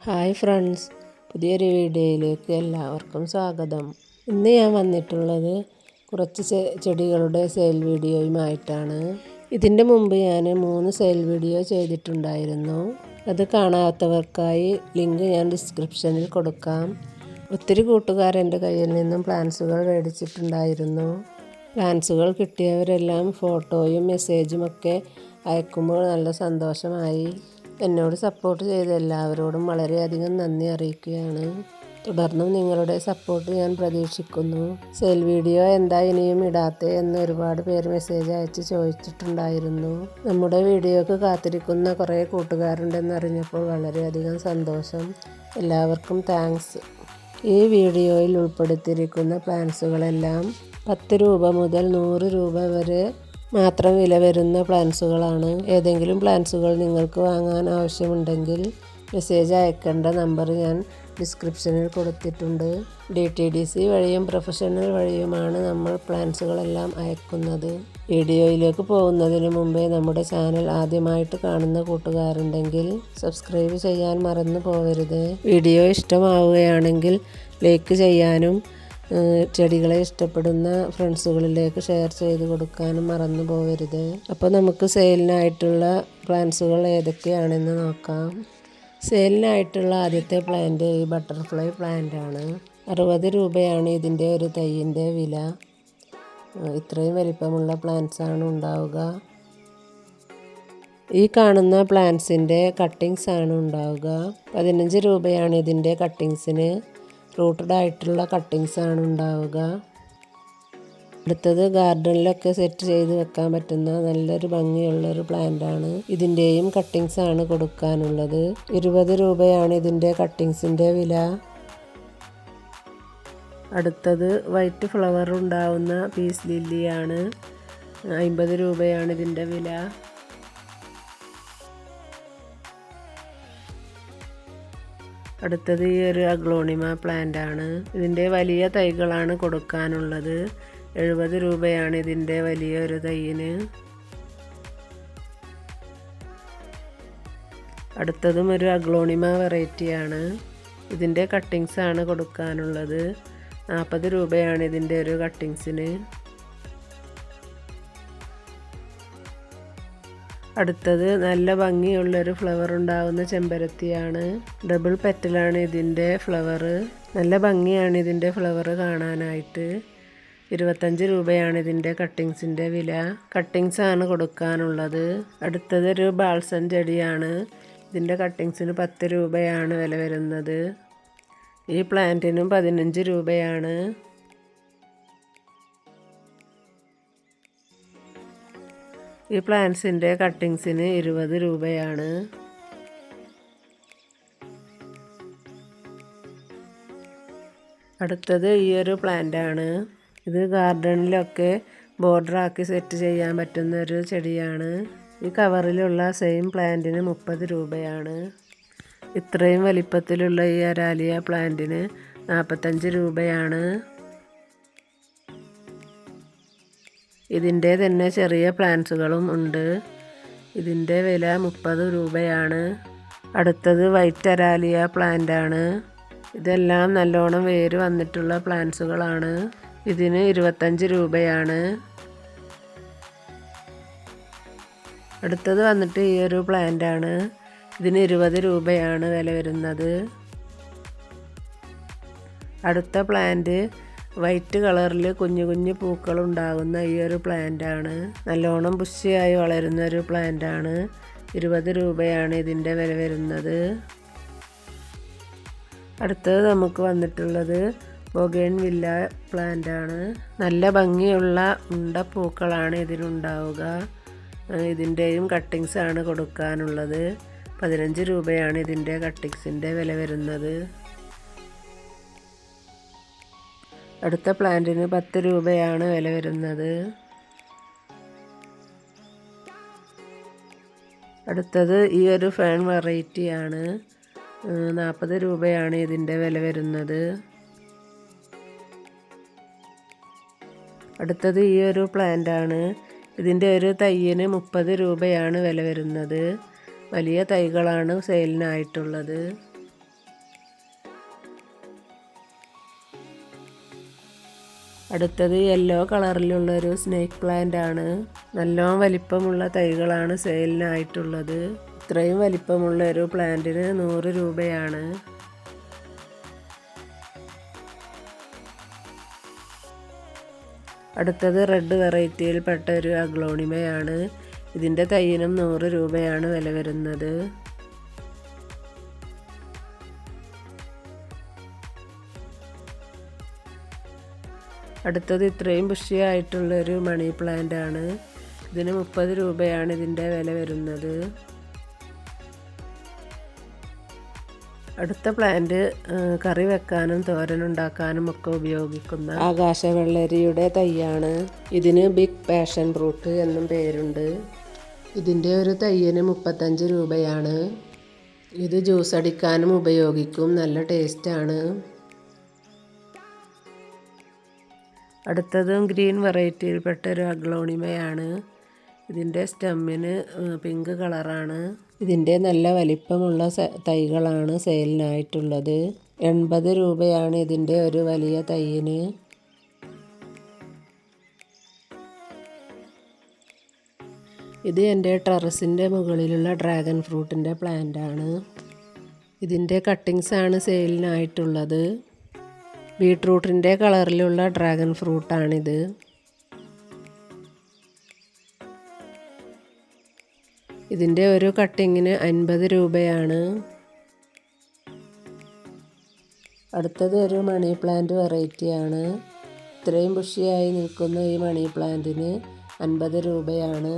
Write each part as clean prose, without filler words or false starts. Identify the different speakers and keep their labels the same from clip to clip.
Speaker 1: Hi friends, പുതിയൊരു വീഡിയോയിലേക്ക് എല്ലാവർക്കും സ്വാഗതം. ഇന്ന് ഞാൻ വന്നിട്ടുള്ളത് കുറച്ച് ചെടികളുടെ സെയിൽ വീഡിയോയുമായിട്ടാണ്. ഇതിൻ്റെ മുമ്പ് ഞാൻ 3 സെയിൽ വീഡിയോ ചെയ്തിട്ടുണ്ടായിരുന്നു. അത് കാണാത്തവർക്കായി ലിങ്ക് ഞാൻ ഡിസ്ക്രിപ്ഷനിൽ കൊടുക്കാം. ഒത്തിരി കൂട്ടുകാർ എൻ്റെ കയ്യിൽ നിന്നും പ്ലാന്റ്സുകൾ മേടിച്ചിട്ടുണ്ടായിരുന്നു. പ്ലാന്റ്സുകൾ കിട്ടിയവരെല്ലാം ഫോട്ടോയും മെസ്സേജും ഒക്കെ അയക്കുമ്പോൾ നല്ല സന്തോഷമായി. എന്നോട് സപ്പോർട്ട് ചെയ്ത എല്ലാവരോടും വളരെയധികം നന്ദി അറിയിക്കുകയാണ്. തുടർന്നും നിങ്ങളുടെ സപ്പോർട്ട് ഞാൻ പ്രതീക്ഷിക്കുന്നു. സെയിൽ വീഡിയോ എന്താ ഇനിയും ഇടാത്തേ എന്ന് ഒരുപാട് പേര് മെസ്സേജ് അയച്ച് ചോദിച്ചിട്ടുണ്ടായിരുന്നു. നമ്മുടെ വീഡിയോക്ക് കാത്തിരിക്കുന്ന കുറേ കൂട്ടുകാരുണ്ടെന്നറിഞ്ഞപ്പോൾ വളരെയധികം സന്തോഷം. എല്ലാവർക്കും താങ്ക്സ്. ഈ വീഡിയോയിൽ ഉൾപ്പെടുത്തിയിരിക്കുന്ന പ്ലാന്റ്സുകളെല്ലാം 10 രൂപ മുതൽ 100 രൂപ വരെ മാത്രം വില വരുന്ന പ്ലാന്റ്സുകളാണ്. ഏതെങ്കിലും പ്ലാന്റ്സുകൾ നിങ്ങൾക്ക് വാങ്ങാൻ ആവശ്യമുണ്ടെങ്കിൽ മെസ്സേജ് അയക്കേണ്ട നമ്പർ ഞാൻ ഡിസ്ക്രിപ്ഷനിൽ കൊടുത്തിട്ടുണ്ട്. DTDC വഴിയും പ്രൊഫഷണൽ വഴിയുമാണ് നമ്മൾ പ്ലാന്റ്സുകളെല്ലാം അയക്കുന്നത്. വീഡിയോയിലേക്ക് പോകുന്നതിന് മുമ്പേ നമ്മുടെ ചാനൽ ആദ്യമായിട്ട് കാണുന്ന കൂട്ടുകാരുണ്ടെങ്കിൽ സബ്സ്ക്രൈബ് ചെയ്യാൻ മറന്നു പോകരുത്. വീഡിയോ ഇഷ്ടമാവുകയാണെങ്കിൽ ലൈക്ക് ചെയ്യാനും ചെടികളെ ഇഷ്ടപ്പെടുന്ന ഫ്രണ്ട്സുകളിലേക്ക് ഷെയർ ചെയ്ത് കൊടുക്കാനും മറന്നു പോകരുത്. അപ്പോൾ നമുക്ക് സെയിലിനായിട്ടുള്ള പ്ലാന്റ്സുകൾ ഏതൊക്കെയാണെന്ന് നോക്കാം. സെയിലിനായിട്ടുള്ള ആദ്യത്തെ പ്ലാന്റ് ഈ ബട്ടർഫ്ലൈ പ്ലാന്റ് ആണ്. 60 രൂപയാണ് ഇതിൻ്റെ ഒരു തൈയിൻ്റെ വില. ഇത്രയും വലിപ്പമുള്ള പ്ലാന്റ്സ് ആണ് ഉണ്ടാവുക. ഈ കാണുന്ന പ്ലാന്റ്സിൻ്റെ കട്ടിങ്സ് ആണ് ഉണ്ടാവുക. 15 രൂപയാണ് ഇതിൻ്റെ കട്ടിങ്സിന്. റൂട്ടഡ് ആയിട്ടുള്ള കട്ടിങ്സ് ആണ് ഉണ്ടാവുക. അടുത്തത് ഗാർഡനിലൊക്കെ സെറ്റ് ചെയ്ത് വെക്കാൻ പറ്റുന്ന നല്ലൊരു ഭംഗിയുള്ളൊരു പ്ലാന്റ് ആണ്. ഇതിൻ്റെയും കട്ടിങ്സ് ആണ് കൊടുക്കാനുള്ളത്. 20 രൂപയാണ് ഇതിൻ്റെ കട്ടിങ്സിൻ്റെ വില. അടുത്തത് വൈറ്റ് ഫ്ലവർ ഉണ്ടാവുന്ന പീസ് ലില്ലിയാണ്. 50 രൂപയാണ് ഇതിൻ്റെ വില. അടുത്തത് ഈ ഒരു അഗ്ലോണിമ പ്ലാന്റ് ആണ്. ഇതിൻ്റെ വലിയ തൈകളാണ് കൊടുക്കാനുള്ളത്. 70 രൂപയാണ് ഇതിൻ്റെ വലിയൊരു തൈയിന്. അടുത്തതും ഒരു അഗ്ലോണിമ വെറൈറ്റിയാണ്. ഇതിൻ്റെ കട്ടിങ്സ് ആണ് കൊടുക്കാനുള്ളത്. 40 രൂപയാണ് ഇതിൻ്റെ ഒരു കട്ടിങ്സിന്. അടുത്തത് നല്ല ഭംഗിയുള്ളൊരു ഫ്ലവർ ഉണ്ടാവുന്ന ചെമ്പരത്തിയാണ്. ഡബിൾ പെറ്റലാണ് ഇതിൻ്റെ ഫ്ലവർ. നല്ല ഭംഗിയാണ് ഇതിൻ്റെ ഫ്ലവർ കാണാനായിട്ട്. 25 രൂപയാണ് ഇതിൻ്റെ കട്ടിങ്സിൻ്റെ വില. കട്ടിങ്സ് ആണ് കൊടുക്കാനുള്ളത്. അടുത്തതൊരു ബാൾസം ചെടിയാണ്. ഇതിൻ്റെ കട്ടിങ്സിന് 10 രൂപയാണ് വില വരുന്നത്. ഈ പ്ലാന്റിനും 15 രൂപയാണ്. ഈ പ്ലാന്റ്സിൻ്റെ കട്ടിങ്സിന് 20 രൂപയാണ്. അടുത്തത് ഈ ഒരു പ്ലാന്റ് ആണ്. ഇത് ഗാർഡനിലൊക്കെ ബോർഡറാക്കി സെറ്റ് ചെയ്യാൻ പറ്റുന്ന ഒരു ചെടിയാണ്. ഈ കവറിലുള്ള സെയിം പ്ലാന്റിന് 30 രൂപയാണ്. ഇത്രയും വലിപ്പത്തിലുള്ള ഈ അരാലിയ പ്ലാന്റിന് 45 രൂപയാണ്. ഇതിൻ്റെ തന്നെ ചെറിയ പ്ലാന്റ്സുകളും ഉണ്ട്. ഇതിൻ്റെ വില 30 രൂപയാണ്. അടുത്തത് വൈറ്റ് അരാലിയ പ്ലാന്റ് ആണ്. ഇതെല്ലാം നല്ലോണം വേര് വന്നിട്ടുള്ള പ്ലാന്റ്സുകളാണ്. ഇതിന് 25 രൂപയാണ്. അടുത്തത് വന്നിട്ട് ഈ ഒരു പ്ലാന്റ് ആണ്. ഇതിന് 20 രൂപയാണ് വില വരുന്നത്. അടുത്ത പ്ലാന്റ് വൈറ്റ് കളറിൽ കുഞ്ഞു കുഞ്ഞു പൂക്കൾ ഉണ്ടാകുന്ന ഈ ഒരു പ്ലാന്റ് ആണ്. നല്ലോണം ബുഷിയായി വളരുന്ന ഒരു പ്ലാന്റ് ആണ്. 20 രൂപയാണ് ഇതിൻ്റെ വില വരുന്നത്. അടുത്തത് നമുക്ക് വന്നിട്ടുള്ളത് ബൊഗേൺവില്ല പ്ലാന്റ് ആണ്. നല്ല ഭംഗിയുള്ള ഉണ്ട പൂക്കളാണ് ഇതിനുണ്ടാവുക. ഇതിൻ്റെയും കട്ടിങ്സ് ആണ് കൊടുക്കാനുള്ളത്. 15 രൂപയാണ് ഇതിൻ്റെ കട്ടിങ്സിൻ്റെ വില വരുന്നത്. അടുത്ത പ്ലാന്റിന് 10 രൂപയാണ് വില വരുന്നത്. അടുത്തത് ഈ ഒരു ഫേൺ വെറൈറ്റി ആണ്. 40 രൂപയാണ് ഇതിൻ്റെ വില വരുന്നത്. അടുത്തത് ഈ ഒരു പ്ലാന്റ് ആണ്. ഇതിൻ്റെ ഒരു തൈയിന് 30 രൂപയാണ് വില വരുന്നത്. വലിയ തൈകളാണ് സെയിലിനായിട്ടുള്ളത്. അടുത്തത് യെല്ലോ കളറിലുള്ളൊരു സ്നേക്ക് പ്ലാന്റ് ആണ്. നല്ലോണം വലിപ്പമുള്ള തൈകളാണ് സെയിലിനായിട്ടുള്ളത്. ഇത്രയും വലിപ്പമുള്ള ഒരു പ്ലാന്റിന് 100 രൂപയാണ്. അടുത്തത് റെഡ് വെറൈറ്റിയിൽപ്പെട്ട ഒരു അഗ്ലോണിമയാണ്. ഇതിൻ്റെ തൈയിനും 100 രൂപയാണ് വില വരുന്നത്. അടുത്തത് ഇത്രയും ബുഷിയായിട്ടുള്ളൊരു മണി പ്ലാന്റ് ആണ്. ഇതിന് 30 രൂപയാണ് ഇതിൻ്റെ വില വരുന്നത്. അടുത്ത പ്ലാന്റ് കറി വെക്കാനും തോരനുണ്ടാക്കാനും ഒക്കെ ഉപയോഗിക്കുന്ന ആകാശവെള്ളരിയുടെ തൈയാണ്. ഇതിന് ബിഗ് പാഷൻ ഫ്രൂട്ട് എന്നും പേരുണ്ട്. ഇതിൻ്റെ ഒരു തൈയിന് 35 രൂപയാണ്. ഇത് ജ്യൂസ് അടിക്കാനും ഉപയോഗിക്കും. നല്ല ടേസ്റ്റാണ്. അടുത്തതും ഗ്രീൻ വെറൈറ്റിയിൽപ്പെട്ട ഒരു അഗ്ലോണിമയാണ്. ഇതിൻ്റെ സ്റ്റെമ്മിന് പിങ്ക് കളറാണ്. ഇതിൻ്റെ നല്ല വലിപ്പമുള്ള തൈകളാണ് സെയിലിനായിട്ടുള്ളത്. 80 രൂപയാണ് ഇതിൻ്റെ ഒരു വലിയ തൈയിന്. ഇത് എൻ്റെ ടെറസിൻ്റെ മുകളിലുള്ള ഡ്രാഗൺ ഫ്രൂട്ടിൻ്റെ പ്ലാന്റ് ആണ്. ഇതിൻ്റെ കട്ടിങ്സാണ് സെയിലിനായിട്ടുള്ളത്. ബീട്രൂട്ടിൻ്റെ കളറിലുള്ള ഡ്രാഗൺ ഫ്രൂട്ടാണിത്. ഇതിൻ്റെ ഒരു കട്ടിങ്ങിന് 50 രൂപയാണ്. അടുത്തത് ഒരു മണി പ്ലാന്റ് വെറൈറ്റിയാണ്. ഇത്രയും ബുഷിയായി നിൽക്കുന്ന ഈ മണി പ്ലാന്റിന് 50 രൂപയാണ്.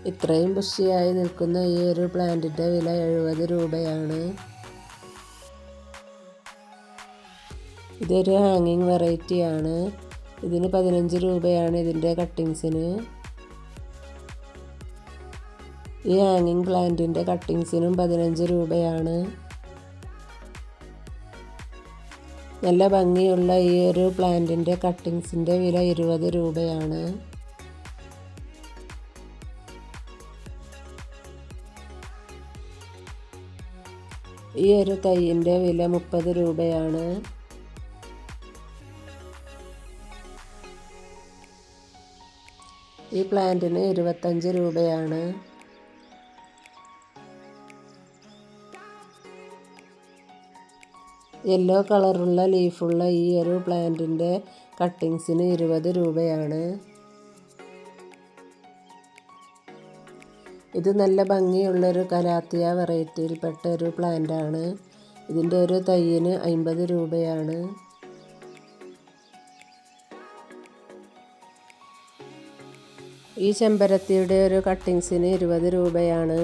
Speaker 1: ഇത്രയും ബുഷിയായി നിൽക്കുന്ന ഈ ഒരു പ്ലാന്റിൻ്റെ വില 70 രൂപയാണ്. ഇതൊരു ഹാങ്ങിങ് വെറൈറ്റിയാണ്. ഇതിന് 15 രൂപയാണ് ഇതിൻ്റെ കട്ടിങ്സിന്. ഈ ഹാങ്ങിങ് പ്ലാന്റിൻ്റെ കട്ടിങ്സിനും 15 രൂപയാണ്. നല്ല ഭംഗിയുള്ള ഈ ഒരു പ്ലാന്റിൻ്റെ കട്ടിങ്സിൻ്റെ വില 20 രൂപയാണ്. ഈ ഒരു തൈയിൻ്റെ വില 30 രൂപയാണ്. ഈ പ്ലാന്റിന് 25 രൂപയാണ്. യെല്ലോ കളറുള്ള ലീഫുള്ള ഈ ഒരു പ്ലാന്റിൻ്റെ കട്ടിങ്സിന് 20 രൂപയാണ്. ഇത് നല്ല ഭംഗിയുള്ളൊരു കലാത്തിയ വെറൈറ്റിയിൽപ്പെട്ട ഒരു പ്ലാന്റ് ആണ്. ഇതിൻ്റെ ഒരു തൈയിന് 50 രൂപയാണ്. ഈ ചെമ്പരത്തിയുടെ ഒരു കട്ടിങ്സിന് 20 രൂപയാണ്.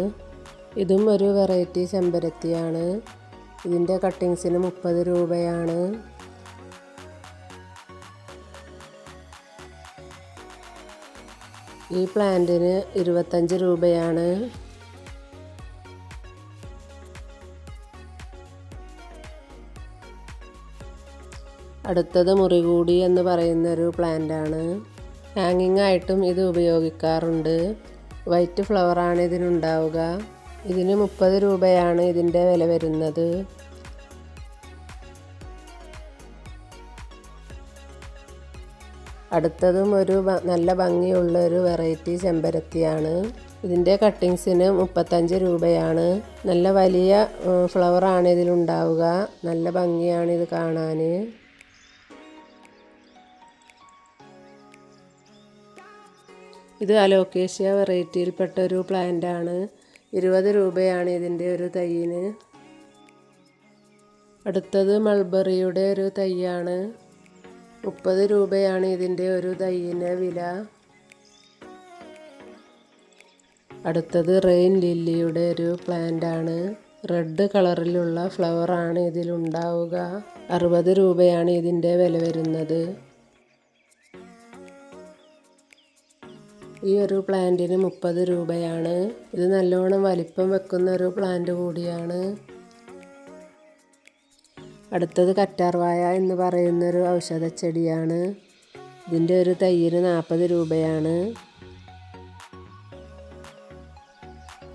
Speaker 1: ഇതും ഒരു വെറൈറ്റി ചെമ്പരത്തിയാണ്. ഇതിൻ്റെ കട്ടിങ്സിന് 30 രൂപയാണ്. ഈ പ്ലാന്റിന് 25 രൂപയാണ്. അടുത്തത് മുറികൂടി എന്ന് പറയുന്നൊരു പ്ലാന്റ് ആണ്. ഹാങ്ങിങ് ആയിട്ടും ഇത് ഉപയോഗിക്കാറുണ്ട്. വൈറ്റ് ഫ്ലവറാണ് ഇതിനുണ്ടാവുക. ഇതിന് 30 രൂപയാണ് ഇതിൻ്റെ വില വരുന്നത്. അടുത്തതും ഒരു നല്ല ഭംഗിയുള്ള ഒരു വെറൈറ്റി ചെമ്പരത്തിയാണ്. ഇതിൻ്റെ കട്ടിങ്സിന് 35 രൂപയാണ്. നല്ല വലിയ ഫ്ലവറാണ് ഇതിലുണ്ടാവുക. നല്ല ഭംഗിയാണ് ഇത് കാണാൻ. ഇത് അലോക്കേഷ്യ വെറൈറ്റിയിൽപ്പെട്ട ഒരു പ്ലാന്റ് ആണ്. 20 രൂപയാണ് ഇതിൻ്റെ ഒരു തൈയിന്. അടുത്തത് മൾബറിയുടെ ഒരു തൈയാണ്. 30 രൂപയാണ് ഇതിൻ്റെ ഒരു തൈയിന് വില. അടുത്തത് റെയിൻ ലില്ലിയുടെ ഒരു പ്ലാന്റ് ആണ്. റെഡ് കളറിലുള്ള ഫ്ലവറാണ് ഇതിലുണ്ടാവുക. 60 രൂപയാണ് ഇതിൻ്റെ വില വരുന്നത്. ഈ ഒരു പ്ലാന്റിന് 30 രൂപയാണ്. ഇത് നല്ലോണം വലിപ്പം വെക്കുന്ന ഒരു പ്ലാന്റ് കൂടിയാണ്. അടുത്തത് കറ്റാർവാഴ എന്ന് പറയുന്നൊരു ഔഷധച്ചെടിയാണ്. ഇതിൻ്റെ ഒരു തൈയിന് 40 രൂപയാണ്.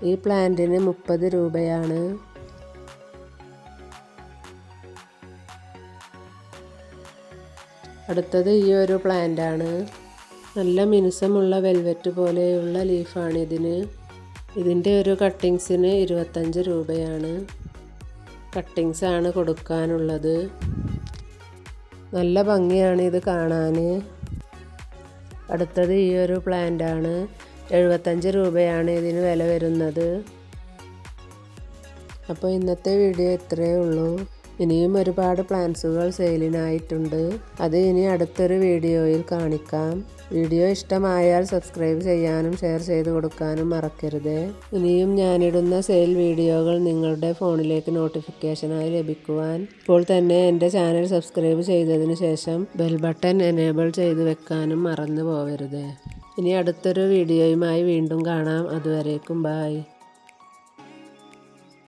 Speaker 1: ഈ പ്ലാന്റിന് 30 രൂപയാണ്. അടുത്തത് ഈ ഒരു പ്ലാന്റാണ്. നല്ല മിനുസമുള്ള വെൽവെറ്റ് പോലെയുള്ള ലീഫാണ് ഇതിന്. ഇതിൻ്റെ ഒരു കട്ടിങ്സിന് 25 രൂപയാണ്. കട്ടിങ്സാണ് കൊടുക്കാനുള്ളത്. നല്ല ഭംഗിയാണ് ഇത് കാണാൻ. അടുത്തത് ഈ ഒരു പ്ലാന്റാണ്. 75 രൂപയാണ് ഇതിന് വില വരുന്നത്. അപ്പോൾ ഇന്നത്തെ വീഡിയോ ഇത്രയേ ഉള്ളൂ. ഇനിയും ഒരുപാട് പ്ലാന്റ്സുകൾ സെയിലിനായിട്ടുണ്ട്. അത് ഇനി അടുത്തൊരു വീഡിയോയിൽ കാണിക്കാം. വീഡിയോ ഇഷ്ടമായാൽ സബ്സ്ക്രൈബ് ചെയ്യാനും ഷെയർ ചെയ്ത് കൊടുക്കാനും മറക്കരുത്. ഇനിയും ഞാനിടുന്ന സെയിൽ വീഡിയോകൾ നിങ്ങളുടെ ഫോണിലേക്ക് നോട്ടിഫിക്കേഷനായി ലഭിക്കുവാൻ ഇപ്പോൾ തന്നെ എൻ്റെ ചാനൽ സബ്സ്ക്രൈബ് ചെയ്തതിന് ശേഷം ബെൽ ബട്ടൺ എനേബിൾ ചെയ്ത് വെക്കാനും മറന്നു പോകരുത്. ഇനി അടുത്തൊരു വീഡിയോയുമായി വീണ്ടും കാണാം. അതുവരേക്കും ബൈ.